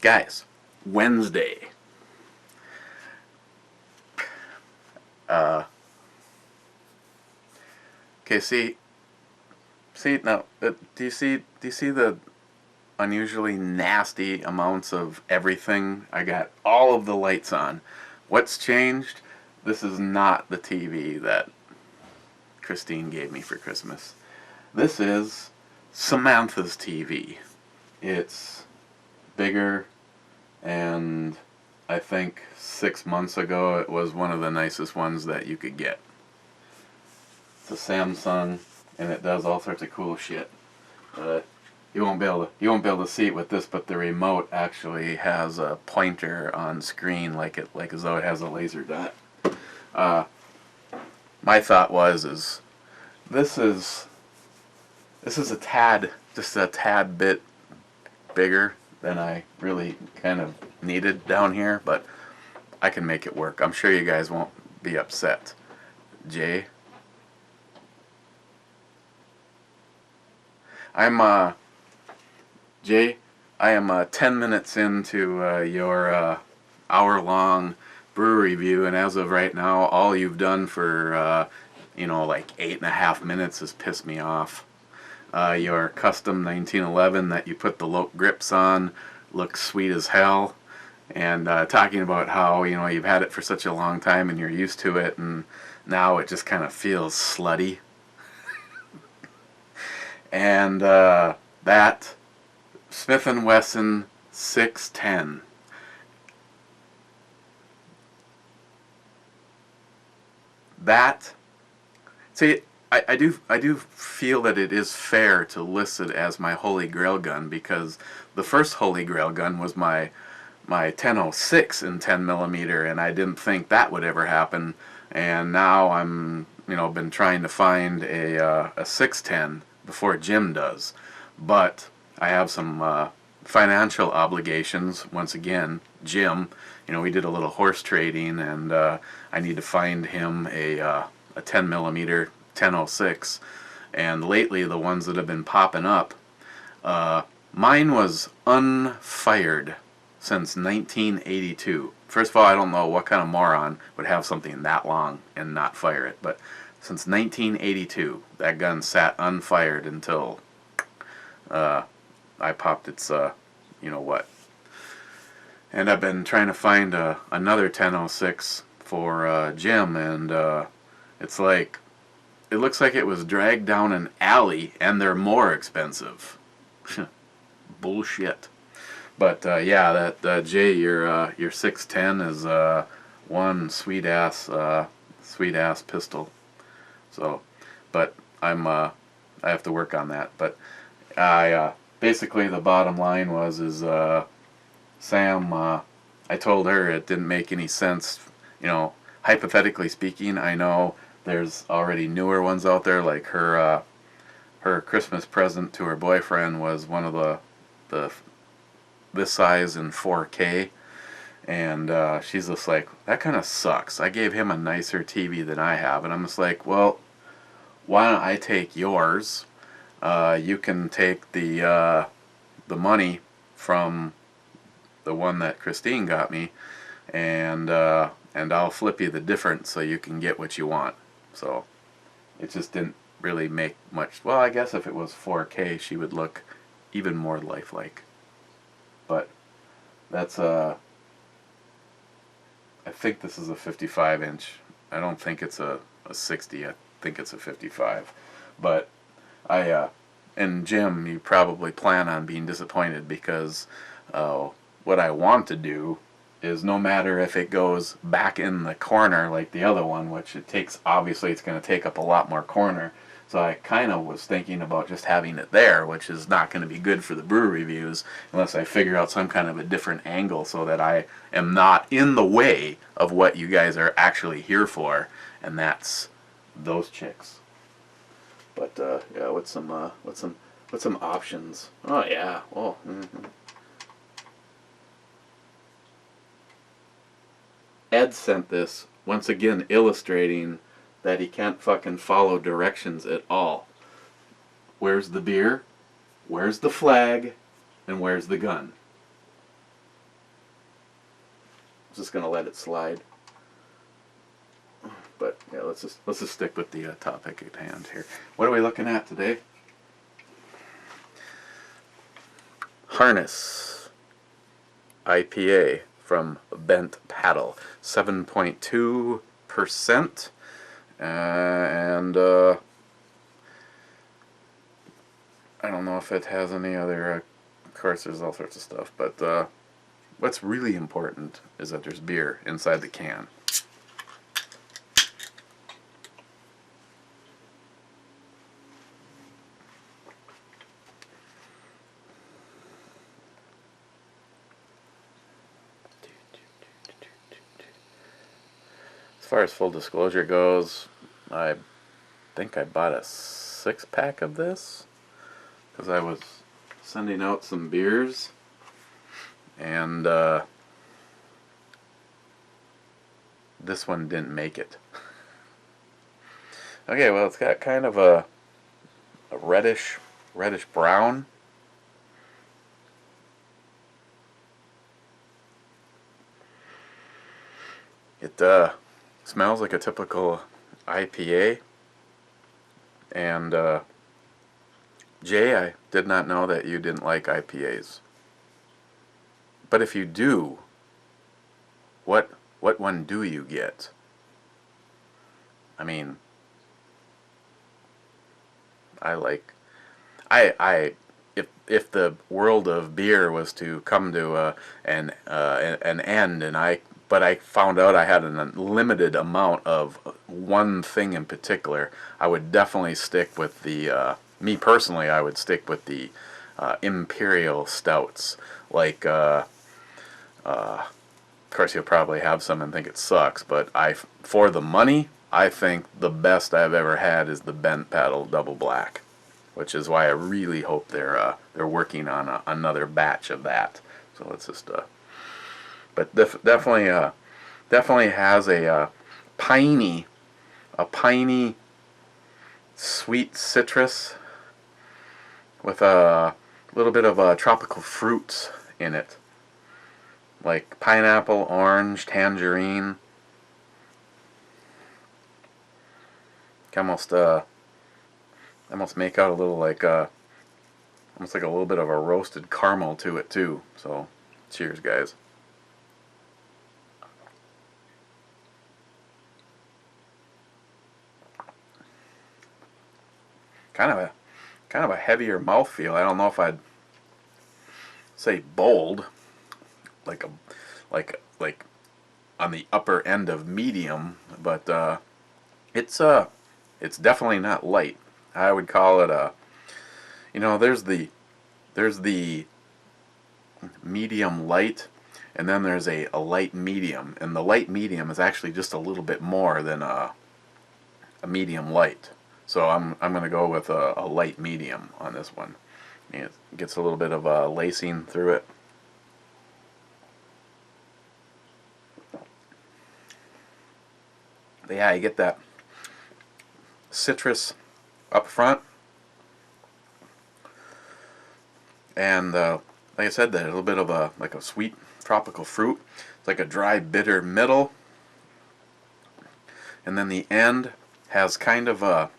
guys, Wednesday. Okay, see now. Do you see the unusually nasty amounts of everything? I got all of the lights on. What's changed? This is not the TV that Christine gave me for Christmas. This is Samantha's TV. It's bigger, and I think 6 months ago it was one of the nicest ones that you could get. It's a Samsung, and it does all sorts of cool shit. You won't be able to see it with this, but the remote actually has a pointer on screen, like as though it has a laser dot. My thought is this is just a tad bit bigger than I really kind of needed down here, but I can make it work. I'm sure you guys won't be upset. Jay, Jay, I am 10 minutes into your hour-long brew review, and as of right now, all you've done for like 8.5 minutes has pissed me off. Your custom 1911 that you put the Loke grips on looks sweet as hell, and talking about how you've had it for such a long time and you're used to it, and now it just kind of feels slutty. And that Smith & Wesson 610. That, see, I do feel that it is fair to list it as my Holy Grail gun, because the first Holy Grail gun was my 1006 in 10mm, and I didn't think that would ever happen. And now I'm been trying to find a 610 before Jim does, but I have some financial obligations. Once again, Jim, we did a little horse trading, and I need to find him a 10mm 1006. And lately, the ones that have been popping up, mine was unfired since 1982. First of all, I don't know what kind of moron would have something that long and not fire it, but since 1982, that gun sat unfired until I popped its, what. And I've been trying to find another 1006 for Jim, and it's like, it looks like it was dragged down an alley, and they're more expensive. Bullshit. But yeah, that Jay, your 610 is one sweet ass pistol. So, but I have to work on that. But basically the bottom line is Sam, I told her it didn't make any sense. Hypothetically speaking, I know there's already newer ones out there, like her Christmas present to her boyfriend was one of the this size in 4K, and she's just like, that kind of sucks. I gave him a nicer TV than I have, and I'm just like, well, why don't I take yours? You can take the money from the one that Christine got me, and I'll flip you the difference so you can get what you want. So it just didn't really make much. Well, I guess if it was 4K, she would look even more lifelike. But that's I think this is a 55-inch. I don't think it's a 60. I think it's a 55. But and Jim, you probably plan on being disappointed, because what I want to do is, no matter if it goes back in the corner like the other one, which it takes, obviously it's going to take up a lot more corner, so I kind of was thinking about just having it there, which is not going to be good for the brew reviews unless I figure out some kind of a different angle so that I am not in the way of what you guys are actually here for, and that's those chicks. But yeah, what's some options? Oh yeah, well. Ed sent this, once again illustrating that he can't fucking follow directions at all. Where's the beer? Where's the flag? And where's the gun? just gonna let it slide. But yeah, let's just stick with the topic at hand here. What are we looking at today? Harness IPA from Bent Paddle, 7.2%, and I don't know if it has any other. Of course, there's all sorts of stuff, but what's really important is that there's beer inside the can. As far as full disclosure goes, I think I bought a 6-pack of this because I was sending out some beers, and this one didn't make it. Okay, well, it's got kind of a reddish brown. It smells like a typical IPA. And Jay, I did not know that you didn't like IPAs. But if you do, what one do you get? I mean, if the world of beer was to come to an end, and I found out I had an unlimited amount of one thing in particular, I would definitely stick with the, me personally, I would stick with the imperial stouts. Like, of course you'll probably have some and think it sucks, but for the money, I think the best I've ever had is the Bent Paddle Double Black, which is why I really hope they're working on another batch of that. So let's just but definitely has a piney sweet citrus with a little bit of tropical fruits in it, like pineapple, orange, tangerine. Almost make out a little like almost like a little bit of a roasted caramel to it too. So cheers, guys. Kind of a heavier mouthfeel. I don't know if I'd say bold, like on the upper end of medium, but it's definitely not light. I would call it a, there's the medium light, and then there's a light medium, and the light medium is actually just a little bit more than a medium light. So I'm going to go with a light medium on this one. It gets a little bit of lacing through it. But yeah, you get that citrus up front, and like I said, that a little bit of a sweet tropical fruit. It's like a dry bitter middle, and then the end has kind of a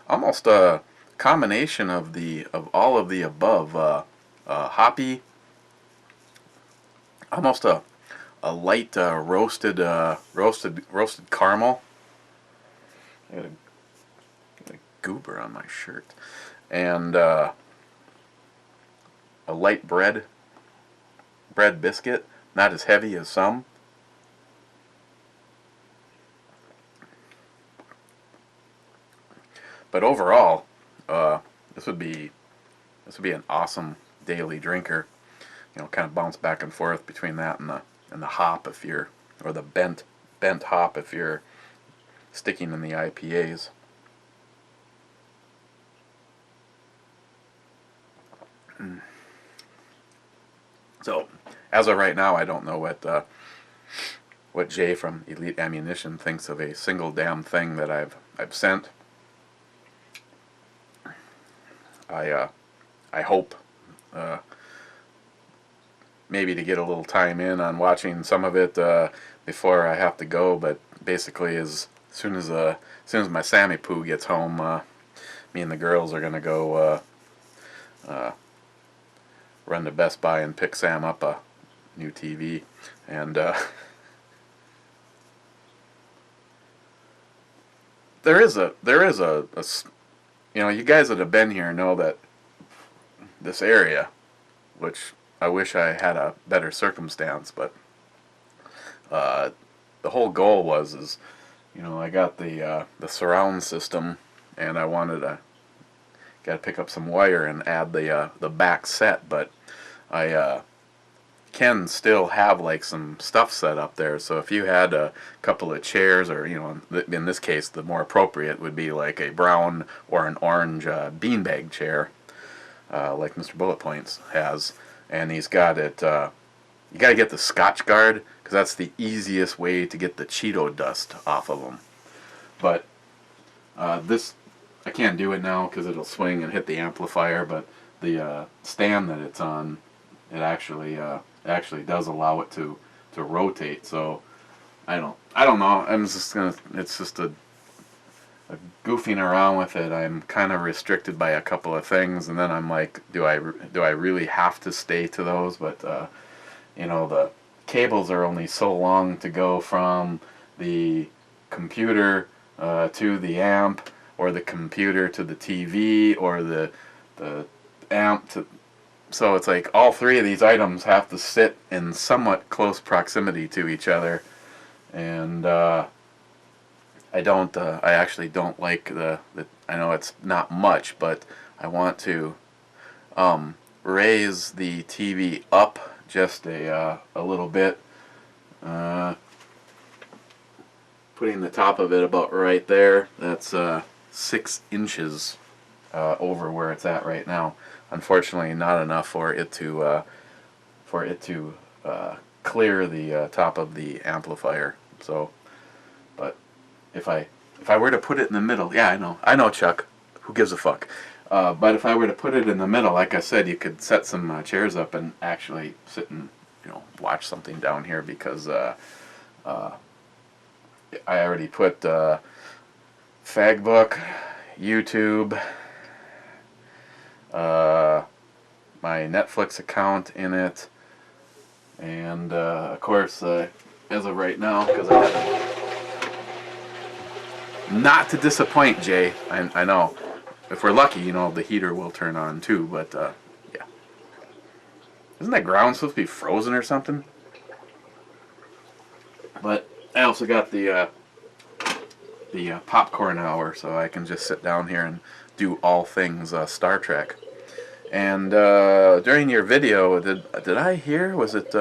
almost a combination of all of the above, hoppy, almost a light roasted caramel. I got a goober on my shirt, and a light bread biscuit, not as heavy as some. But overall, this would be an awesome daily drinker. Kind of bounce back and forth between that and the hop or the bent hop if you're sticking in the IPAs. So, as of right now, I don't know what Jay from Elite Ammunition thinks of a single damn thing that I've sent. I hope maybe to get a little time in on watching some of it before I have to go. But basically, as soon as my Sammy Poo gets home, me and the girls are gonna go run to Best Buy and pick Sam up a new TV, and there is a you guys that have been here know that this area, which I wish I had a better circumstance, but the whole goal is I got the surround system, and I wanted to pick up some wire and add the back set, but I can still have like some stuff set up there. So if you had a couple of chairs, or in this case the more appropriate would be like a brown or an orange beanbag chair, like Mr. Bullet Points has, and he's got it. You got to get the Scotch Guard, because that's the easiest way to get the Cheeto dust off of them. But this, I can't do it now because it'll swing and hit the amplifier. But the stand that it's on, it actually does allow it to rotate. So I don't know. It's just a goofing around with it. I'm kind of restricted by a couple of things, and then I'm like, do I really have to stay to those? But the cables are only so long to go from the computer to the amp, or the computer to the TV, or the amp to. So it's like all three of these items have to sit in somewhat close proximity to each other, and I actually don't like the. I know it's not much, but I want to raise the TV up just a little bit, putting the top of it about right there. That's 6 inches over where it's at right now. Unfortunately, not enough for it to clear the top of the amplifier. So, but if I were to put it in the middle, yeah, I know, Chuck. Who gives a fuck? But if I were to put it in the middle, like I said, you could set some chairs up and actually sit and watch something down here, because I already put Fagbook, YouTube, my Netflix account in it, and of course, as of right now, because I haven't. Not to disappoint, Jay. I know. If we're lucky, the heater will turn on too. But yeah, isn't that ground supposed to be frozen or something? But I also got the popcorn hour, so I can just sit down here and do all things Star Trek. And during your video, did I hear? Was it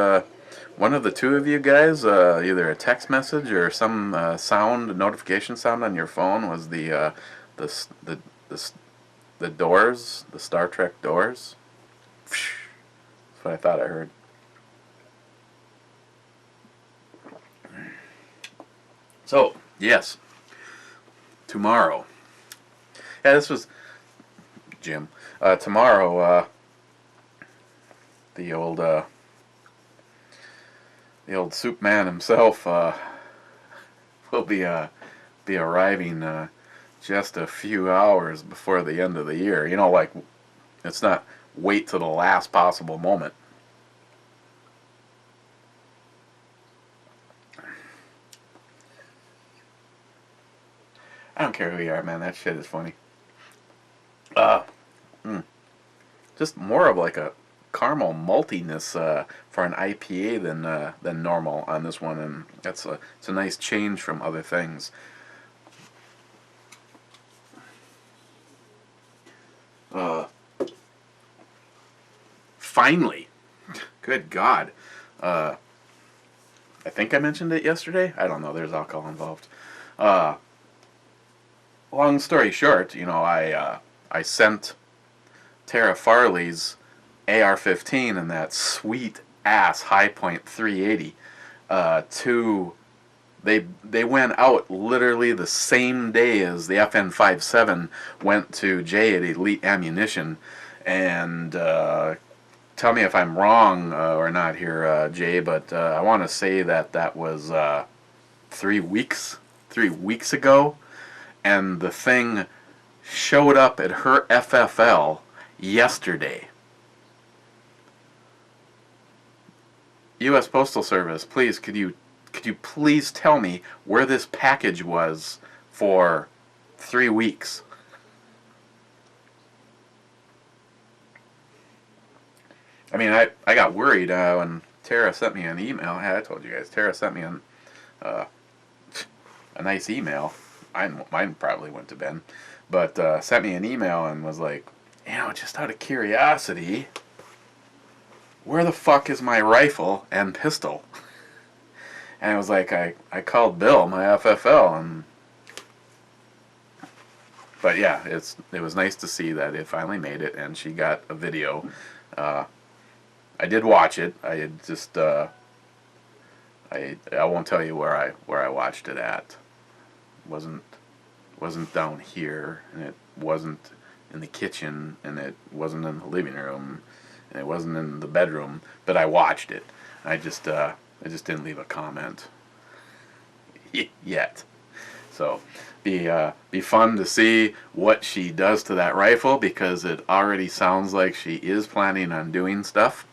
one of the two of you guys, either a text message or some notification sound on your phone? Was the doors, the Star Trek doors? That's what I thought I heard. So yes, tomorrow. Yeah, this was Jim. Tomorrow, the old soup man himself will be arriving just a few hours before the end of the year. Like, it's not wait till the last possible moment. I don't care who you are, man. That shit is funny. Just more of like a caramel maltiness for an IPA than normal on this one, and it's a nice change from other things. Finally, good God, I think I mentioned it yesterday. I don't know. There's alcohol involved. Long story short, I sent Tara Farley's AR-15 and that sweet ass High Point 380 to. They went out literally the same day as the FN57 went to Jay at Elite Ammunition, and tell me if I'm wrong or not here, Jay, but I want to say that that was 3 weeks ago, and the thing showed up at her FFL yesterday. U.S. Postal Service, please, could you please tell me where this package was for 3 weeks? I mean, I got worried when Tara sent me an email. I told you guys, Tara sent me a nice email. Mine probably went to Ben, but sent me an email and was like, just out of curiosity, where the fuck is my rifle and pistol? And I was like, I called Bill, my FFL, but yeah, it was nice to see that it finally made it, and she got a video. I did watch it. I had just I won't tell you where I watched it at. Wasn't down here, and it wasn't in the kitchen, and it wasn't in the living room, and it wasn't in the bedroom. But I watched it. I just didn't leave a comment yet. So be fun to see what she does to that rifle, because it already sounds like she is planning on doing stuff.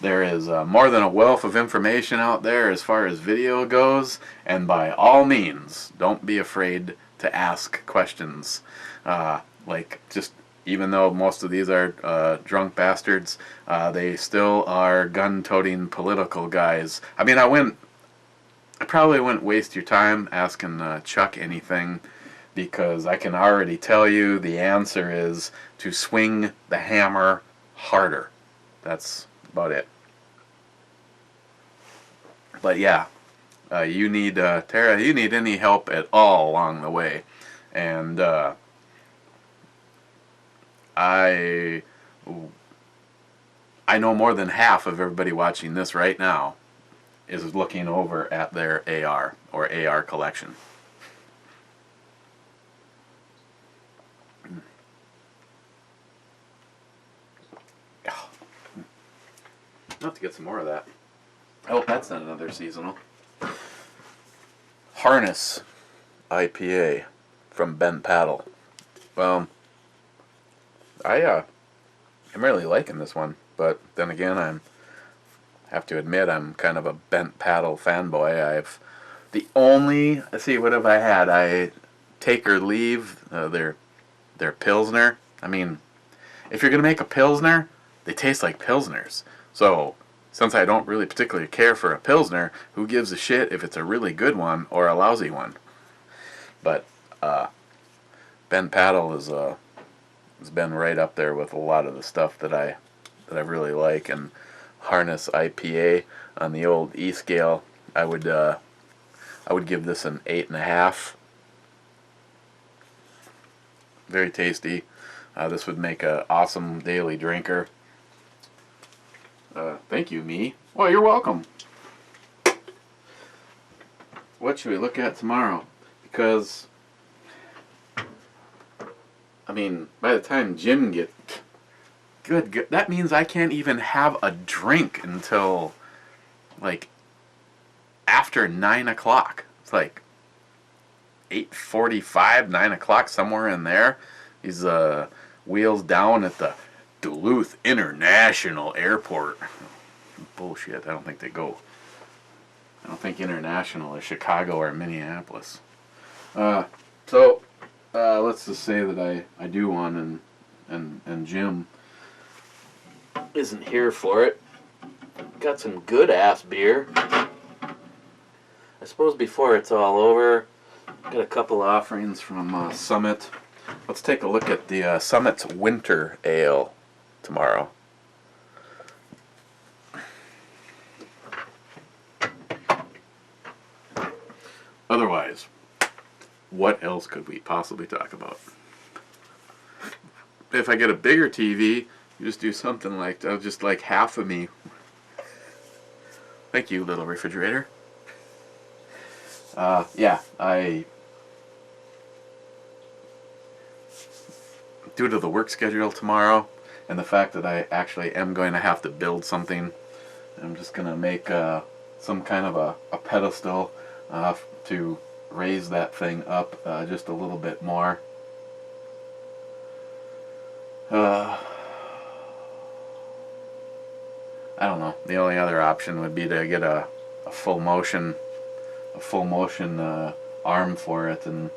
There is more than a wealth of information out there as far as video goes, and by all means, don't be afraid to ask questions. Even though most of these are drunk bastards, they still are gun-toting political guys. I mean, I probably wouldn't waste your time asking Chuck anything, because I can already tell you the answer is to swing the hammer harder. That's about it. But yeah, you need, Tara, you need any help at all along the way. And I know more than half of everybody watching this right now is looking over at their AR or AR collection. I'll have to get some more of that. Oh, that's not another seasonal. Harness IPA from Ben Paddle. Well, I'm really liking this one, but then again, I have to admit I'm kind of a Bent Paddle fanboy. Let's see, what have I had? I take or leave their Pilsner. I mean, if you're gonna make a Pilsner, they taste like Pilsners. So, since I don't really particularly care for a Pilsner, who gives a shit if it's a really good one or a lousy one? But Ben Paddle has been right up there with a lot of the stuff that I really like. And Harness IPA on the old E scale, I would give this an 8.5. Very tasty. This would make an awesome daily drinker. Thank you, me. Well, you're welcome. What should we look at tomorrow? Because, I mean, by the time Jim gets... Good, that means I can't even have a drink until, like, after 9 o'clock. It's like 8:45, 9 o'clock, somewhere in there. He's wheels down at the Duluth International Airport. Bullshit, I don't think they go. I don't think International is Chicago or Minneapolis. So let's just say that I do one, and Jim isn't here for it. Got some good ass beer. I suppose before it's all over, got a couple offerings from Summit. Let's take a look at the Summit's Winter Ale tomorrow. Otherwise, what else could we possibly talk about? If I get a bigger TV, you just do something like, just like half of me. Thank you, little refrigerator. Yeah, due to the work schedule tomorrow, and the fact that I actually am going to have to build something. I'm just going to make some kind of a pedestal to raise that thing up just a little bit more. I don't know. The only other option would be to get a full motion arm for it, and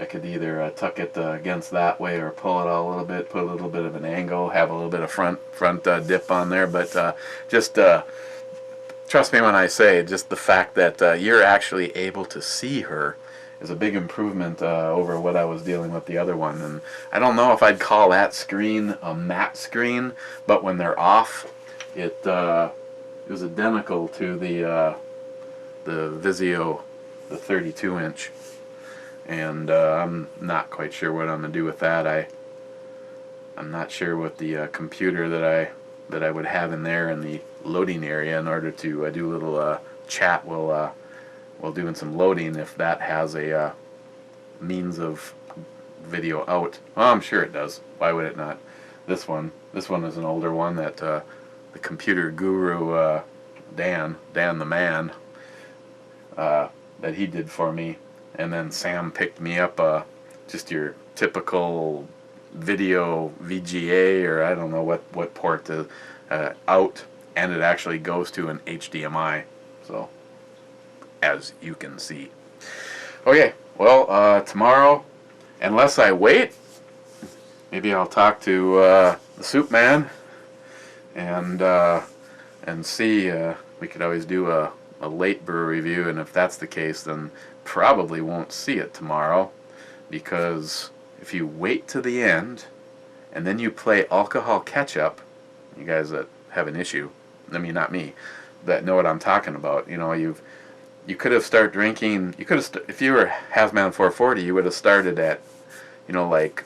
I could either tuck it against that way or pull it out a little bit, put a little bit of an angle, have a little bit of front dip on there. But just trust me when I say, just the fact that you're actually able to see her is a big improvement over what I was dealing with the other one. And I don't know if I'd call that screen a matte screen, but when they're off, it was identical to the Vizio, the 32-inch. And I'm not quite sure what I'm gonna do with that. I'm not sure what the computer that I would have in there in the loading area in order to do a little chat while doing some loading, if that has a means of video out. Well, I'm sure it does. Why would it not? This one is an older one that the computer guru Dan the man, that he did for me. And then Sam picked me up just your typical video VGA, or I don't know what port to out, and it actually goes to an HDMI. So, as you can see. Okay, well, tomorrow, unless I wait, maybe I'll talk to the soup man and see. We could always do a late brew review, and if that's the case, then probably won't see it tomorrow, because if you wait to the end and then you play alcohol catch-up, you guys that have an issue, I mean not me, that know what I'm talking about, you know, you could have started drinking, you could have, if you were Hazman 440, you would have started at, you know, like,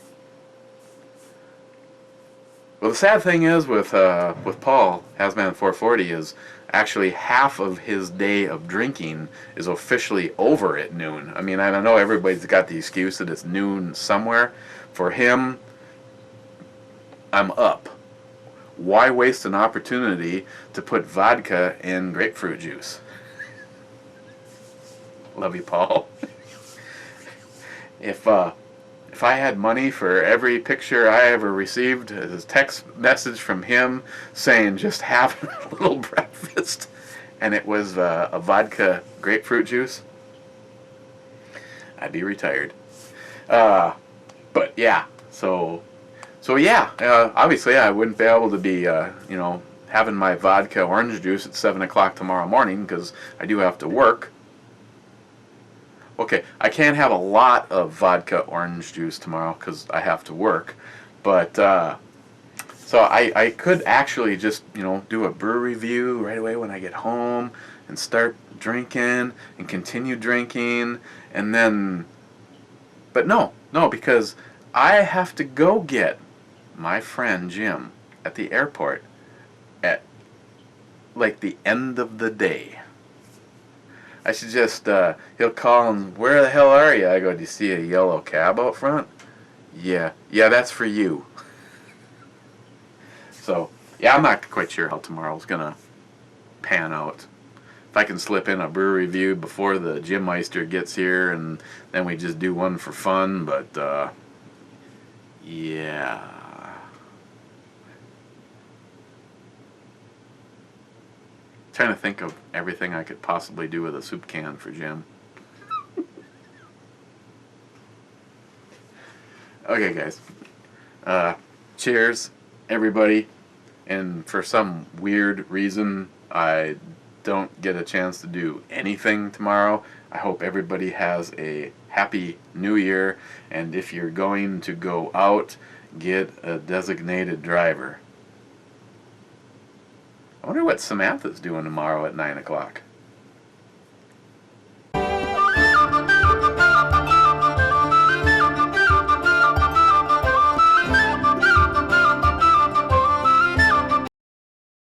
well, the sad thing is with Paul, Hazman 440, is actually half of his day of drinking is officially over at noon. I mean, I know everybody's got the excuse that it's noon somewhere. For him, I'm up. Why waste an opportunity to put vodka in grapefruit juice? Love you, Paul. If I had money for every picture I ever received as a text message from him saying just have a little breakfast, and it was a vodka grapefruit juice, I'd be retired. But yeah, so yeah, obviously I wouldn't be able to be, you know, having my vodka orange juice at 7 o'clock tomorrow morning, because I do have to work. Okay, I can't have a lot of vodka orange juice tomorrow because I have to work, but so I could actually just, you know, do a brew review right away when I get home and start drinking and continue drinking, and then, but no, because I have to go get my friend Jim at the airport at like the end of the day. I should just, he'll call and, where the hell are you? I go, do you see a yellow cab out front? Yeah, that's for you. So, yeah, I'm not quite sure how tomorrow's going to pan out. If I can slip in a brew review before the Gym Meister gets here, and then we just do one for fun, but, yeah. Trying to think of everything I could possibly do with a soup can for Jim. Okay, guys. Cheers, everybody. And for some weird reason, I don't get a chance to do anything tomorrow. I hope everybody has a happy new year. And if you're going to go out, get a designated driver. I wonder what Samantha's doing tomorrow at 9 o'clock.